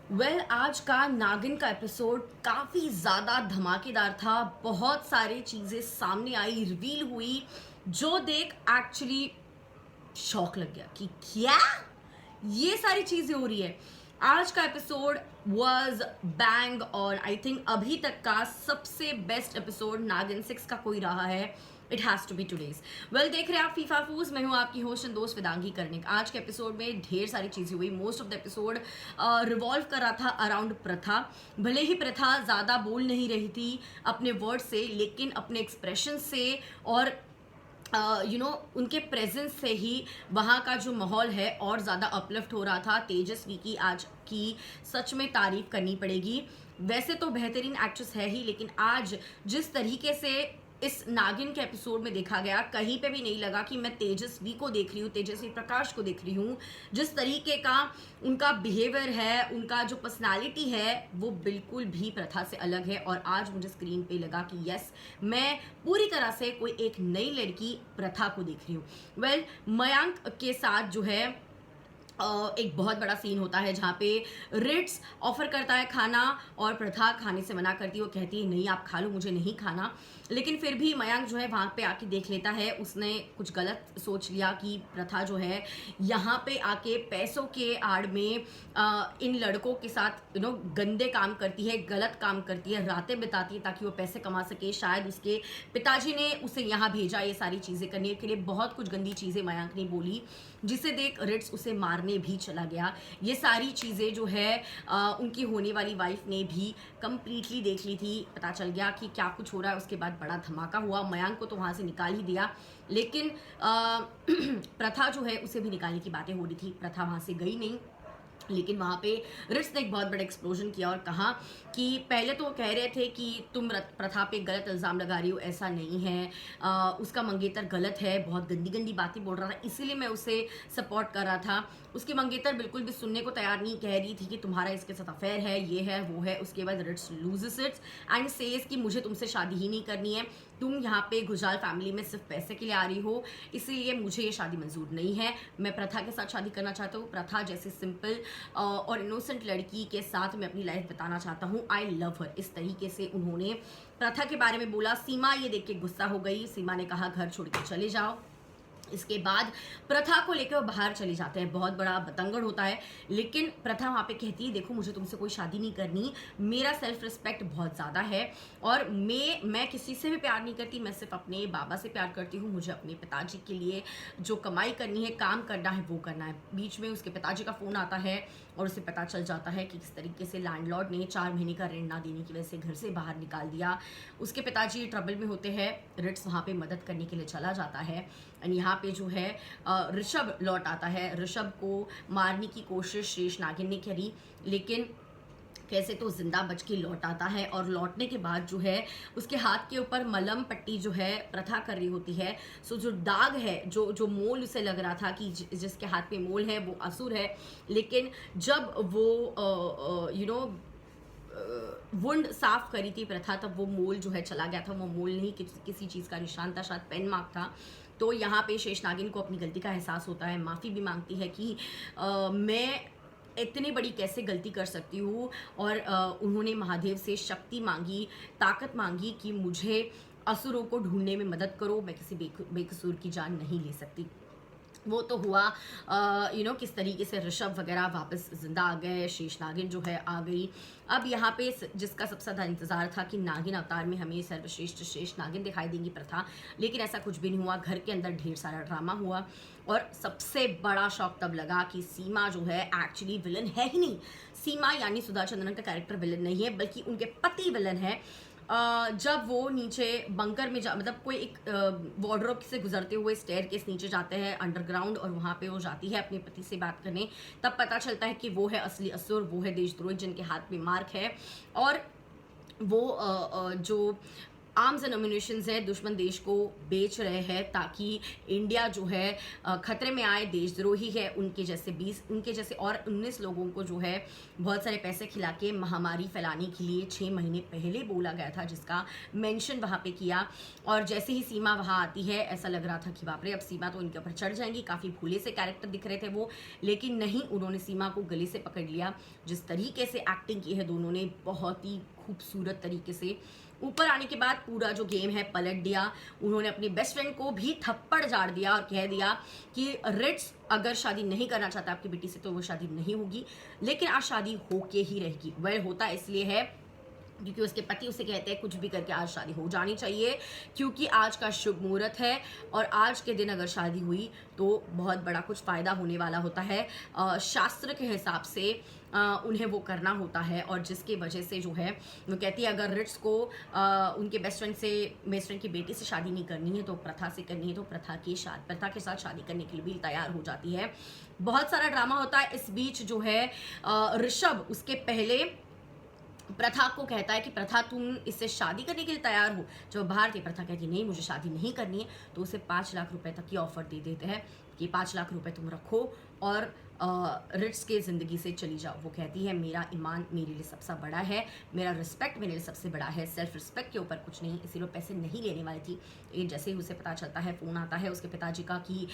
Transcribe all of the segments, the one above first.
आज का नागिन का एपिसोड काफ़ी ज़्यादा धमाकेदार था। बहुत सारी चीज़ें सामने आई, रिवील हुई, जो देख एक्चुअली शॉक लग गया कि क्या ये सारी चीज़ें हो रही है। आज का एपिसोड वाज बैंग और आई थिंक अभी तक का सबसे बेस्ट एपिसोड नागिन 6 का कोई रहा है। It has to be today's. Well, देख रहे हैं आप फीफा फूज। मैं हूं आपकी होस्ट एंड दोस्त वेदांगी कर्णिक। आज के एपिसोड में ढेर सारी चीज़ें हुई। Most of the episode revolve कर रहा था अराउंड प्रथा। भले ही प्रथा ज़्यादा बोल नहीं रही थी अपने वर्ड से, लेकिन अपने एक्सप्रेशन से और उनके प्रेजेंस से ही वहाँ का जो माहौल है और ज़्यादा अपलिफ्ट हो रहा था। तेजस्वी की आज की सच में तारीफ करनी पड़ेगी। वैसे तो बेहतरीन एक्ट्रेस है ही, लेकिन आज जिस तरीके से इस नागिन के एपिसोड में देखा गया, कहीं पे भी नहीं लगा कि मैं तेजस्वी को देख रही हूँ, तेजस्वी प्रकाश को देख रही हूँ। जिस तरीके का उनका बिहेवियर है, उनका जो पर्सनालिटी है, वो बिल्कुल भी प्रथा से अलग है। और आज मुझे स्क्रीन पे लगा कि यस, मैं पूरी तरह से कोई एक नई लड़की प्रथा को देख रही हूँ। वेल, मयंक के साथ जो है एक बहुत बड़ा सीन होता है जहाँ पे रिट्स ऑफर करता है खाना और प्रथा खाने से मना करती है। वो कहती है नहीं आप खा लो, मुझे नहीं खाना। लेकिन फिर भी मयंक जो है वहाँ पे आके देख लेता है। उसने कुछ गलत सोच लिया कि प्रथा जो है यहाँ पे आके पैसों के आड़ में इन लड़कों के साथ गंदे काम करती है, गलत काम करती है, रातें बिताती है ताकि वो पैसे कमा सके। शायद उसके पिताजी ने उसे यहाँ भेजा ये सारी चीज़ें करने के लिए। बहुत कुछ गंदी चीज़ें मयंक ने बोली, जिसे देख रिट्स उसे मारने भी चला गया। ये सारी चीज़ें जो है उनकी होने वाली वाइफ ने भी कंप्लीटली देख ली थी। पता चल गया कि क्या कुछ हो रहा है। उसके बाद बड़ा धमाका हुआ। मयंक को तो वहाँ से निकाल ही दिया, लेकिन प्रथा जो है उसे भी निकालने की बातें हो रही थी। प्रथा वहाँ से गई नहीं, लेकिन वहाँ पे रिट्स ने एक बहुत बड़ा एक्सप्लोजन किया और कहा कि पहले तो वो कह रहे थे कि तुम प्रथा पे गलत इल्ज़ाम लगा रही हो, ऐसा नहीं है, उसका मंगेतर गलत है, बहुत गंदी गंदी बातें बोल रहा था, इसीलिए मैं उसे सपोर्ट कर रहा था। उसकी मंगेतर बिल्कुल भी सुनने को तैयार नहीं, कह रही थी कि तुम्हारा इसके साथ अफेयर है, ये है वो है। उसके बाद रिट्स लूजेस इट्स एंड सेज कि मुझे तुमसे शादी ही नहीं करनी है, तुम यहाँ पे गुजराल फैमिली में सिर्फ पैसे के लिए आ रही हो, इसीलिए मुझे ये शादी मंजूर नहीं है। मैं प्रथा के साथ शादी करना चाहता हूँ। प्रथा जैसी सिंपल और इनोसेंट लड़की के साथ मैं अपनी लाइफ बताना चाहता हूँ। आई लव हर। इस तरीके से उन्होंने प्रथा के बारे में बोला। सीमा ये देख के गुस्सा हो गई। सीमा ने कहा घर छोड़ के चले जाओ। इसके बाद प्रथा को लेकर बाहर चले जाते हैं। बहुत बड़ा बतंगड़ होता है, लेकिन प्रथा वहाँ पे कहती है देखो मुझे तुमसे कोई शादी नहीं करनी, मेरा सेल्फ रिस्पेक्ट बहुत ज़्यादा है और मैं किसी से भी प्यार नहीं करती, मैं सिर्फ अपने बाबा से प्यार करती हूँ। मुझे अपने पिताजी के लिए जो कमाई करनी है, काम करना है, वो करना है। बीच में उसके पिताजी का फ़ोन आता है और उसे पता चल जाता है कि किस तरीके से लैंडलॉर्ड ने 4 महीने का रेंट ना देने की वजह से घर से बाहर निकाल दिया। उसके पिताजी ट्रबल में होते हैं। रिट्स वहाँ पे मदद करने के लिए चला जाता है एंड यहाँ पे जो है ऋषभ लौट आता है। ऋषभ को मारने की कोशिश शेष नागिन ने करी, लेकिन कैसे तो जिंदा बच के लौट आता है। और लौटने के बाद जो है उसके हाथ के ऊपर मलम पट्टी जो है प्रथा कर रही होती है। सो जो दाग है, जो मोल उसे लग रहा था कि जिसके हाथ पे मोल है वो असुर है, लेकिन जब वो वुंड साफ करी थी प्रथा, तब वो मोल जो है चला गया था। वो मोल नहीं, किसी चीज़ का निशान था, शायद पेन मार्क था। तो यहाँ पे शेष नागिन को अपनी गलती का एहसास होता है। माफ़ी भी मांगती है कि मैं इतनी बड़ी कैसे गलती कर सकती हूँ। और उन्होंने महादेव से शक्ति मांगी, ताकत मांगी कि मुझे असुरों को ढूंढने में मदद करो, मैं किसी बेकसूर की जान नहीं ले सकती। वो तो हुआ। किस तरीके से ऋषभ वगैरह वापस जिंदा आ गए, शेष नागिन जो है आ गई। अब यहाँ पे जिसका सबसे ज़्यादा इंतजार था कि नागिन अवतार में हमें सर्वश्रेष्ठ शेष नागिन दिखाई देंगी प्रथा, लेकिन ऐसा कुछ भी नहीं हुआ। घर के अंदर ढेर सारा ड्रामा हुआ और सबसे बड़ा शौक तब लगा कि सीमा जो है एक्चुअली विलन है ही नहीं। सीमा यानी सुधा चंद्रन का कैरेक्टर विलन नहीं है, बल्कि उनके पति विलन है। जब वो नीचे बंकर में मतलब कोई एक वार्डरोब से गुजरते हुए स्टेयर केस नीचे जाते हैं अंडरग्राउंड, और वहाँ पे वो जाती है अपने पति से बात करने, तब पता चलता है कि वो है असली असुर, वो है देशद्रोही जिनके हाथ में मार्क है। और वो जो आर्म्स एंड अम्यूनिशन है दुश्मन देश को बेच रहे हैं ताकि इंडिया जो है खतरे में आए, देशद्रोही है, उनके जैसे और 19 लोगों को जो है बहुत सारे पैसे खिला के महामारी फैलाने के लिए 6 महीने पहले बोला गया था, जिसका मेंशन वहाँ पे किया। और जैसे ही सीमा वहाँ आती है ऐसा लग रहा था कि बाप रे अब सीमा तो इनके ऊपर चढ़ जाएंगी, काफ़ी भोले से कैरेक्टर दिख रहे थे वो, लेकिन नहीं, उन्होंने सीमा को गले से पकड़ लिया। जिस तरीके से एक्टिंग की है दोनों ने, बहुत ही खूबसूरत तरीके से। ऊपर आने के बाद पूरा जो गेम है पलट दिया। उन्होंने अपनी बेस्ट फ्रेंड को भी थप्पड़ झाड़ दिया और कह दिया कि रिट्स अगर शादी नहीं करना चाहता आपकी बेटी से तो वो शादी नहीं होगी, लेकिन आज शादी होके ही रहेगी। वह होता इसलिए है क्योंकि उसके पति उसे कहते हैं कुछ भी करके आज शादी हो जानी चाहिए, क्योंकि आज का शुभ मुहूर्त है और आज के दिन अगर शादी हुई तो बहुत बड़ा कुछ फ़ायदा होने वाला होता है। शास्त्र के हिसाब से उन्हें वो करना होता है, और जिसकी वजह से जो है वो कहती है अगर रिट्स को उनके बेस्ट फ्रेंड की बेटी से शादी नहीं करनी है तो प्रथा से करनी है, तो प्रथा के साथ शादी करने के लिए भी तैयार हो जाती है। बहुत सारा ड्रामा होता है। इस बीच जो है ऋषभ उसके पहले प्रथा को कहता है कि प्रथा तुम इससे शादी करने के लिए तैयार हो। जब बाहर थी प्रथा कहती नहीं मुझे शादी नहीं करनी है, तो उसे 5 लाख रुपए तक की ऑफर दे देते हैं कि 5 लाख रुपए तुम रखो और रिट्स के ज़िंदगी से चली जाओ। वो कहती है मेरा ईमान मेरे लिए सबसे बड़ा है, मेरा रिस्पेक्ट मेरे लिए सबसे बड़ा है, सेल्फ रिस्पेक्ट के ऊपर कुछ नहीं, इसीलिए पैसे नहीं लेने वाली थी। ये जैसे ही उसे पता चलता है, फ़ोन आता है उसके पिताजी का कि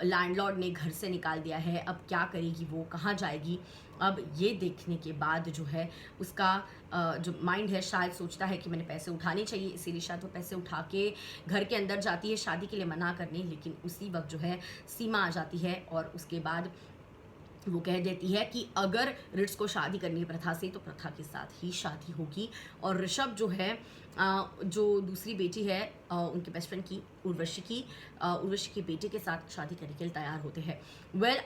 लैंडलॉर्ड ने घर से निकाल दिया है, अब क्या करेगी वो, कहाँ जाएगी। अब ये देखने के बाद जो है उसका जो माइंड है शायद सोचता है कि मैंने पैसे उठाने चाहिए, इसीलिए शायद वो पैसे उठा के घर के अंदर जाती है शादी के लिए मना करने। लेकिन उसी वक्त जो है सीमा आ जाती है और उसके बाद वो कह देती है कि अगर रिट्स को शादी करनी है प्रथा से तो प्रथा के साथ ही शादी होगी। और ऋषभ जो है जो दूसरी बेटी है उनके बेस्ट फ्रेंड की उर्वशी की बेटे के साथ शादी करने के लिए तैयार होते हैं।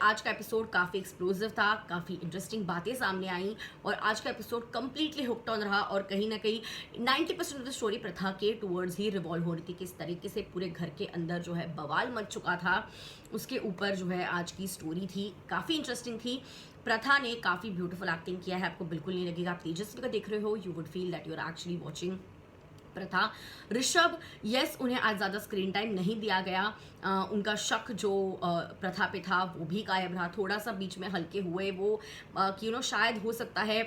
आज का एपिसोड काफ़ी एक्सप्लोसिव था, काफ़ी इंटरेस्टिंग बातें सामने आई और आज का एपिसोड कम्प्लीटली हुक्ड ऑन रहा। और कहीं ना कहीं 90% ऑफ द स्टोरी प्रथा के टूवर्ड्स ही रिवॉल्व हो रही थी। किस तरीके से पूरे घर के अंदर जो है बवाल मच चुका था, उसके ऊपर जो है आज की स्टोरी थी, काफ़ी इंटरेस्टिंग थी। प्रथा ने काफ़ी ब्यूटीफुल एक्टिंग किया है, आपको बिल्कुल नहीं लगेगा आप तेजस्वी को देख रहे हो, you would feel that you are actually watching Pratha. Rishabh yes उन्हें आज ज़्यादा स्क्रीन टाइम नहीं दिया गया, उनका शक जो प्रथा पे था वो भी गायब रहा, थोड़ा सा बीच में हल्के हुए वो कि शायद हो सकता है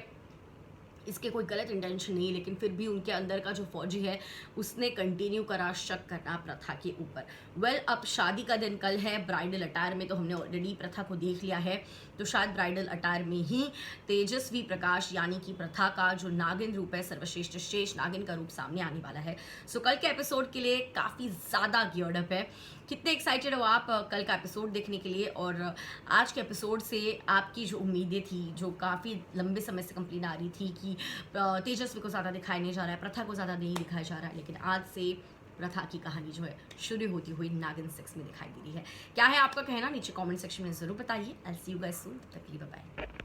इसके कोई गलत इंटेंशन नहीं, लेकिन फिर भी उनके अंदर का जो फौजी है उसने कंटिन्यू करा शक करना प्रथा के ऊपर। अब शादी का दिन कल है, ब्राइडल अटायर में तो हमने ऑलरेडी प्रथा को देख लिया है, तो शायद ब्राइडल अटायर में ही तेजस्वी प्रकाश यानी कि प्रथा का जो नागिन रूप है, सर्वश्रेष्ठ शेष नागिन का रूप सामने आने वाला है। सो कल के एपिसोड के लिए काफ़ी ज़्यादा गियर्ड अप है। कितने एक्साइटेड हो आप कल का एपिसोड देखने के लिए? और आज के एपिसोड से आपकी जो उम्मीदें थी, जो काफ़ी लंबे समय से कंप्लेन आ रही थी कि तेजस्वी को ज़्यादा दिखाया नहीं जा रहा है, प्रथा को ज़्यादा नहीं दिखाया जा रहा है, लेकिन आज से प्रथा की कहानी जो है शुरू होती हुई नागिन 6 में दिखाई दे रही है। क्या है आपका कहना? नीचे कमेंट सेक्शन में ज़रूर बताइए। आई सी यू गाइस सून, तब तक के लिए बाय बाय।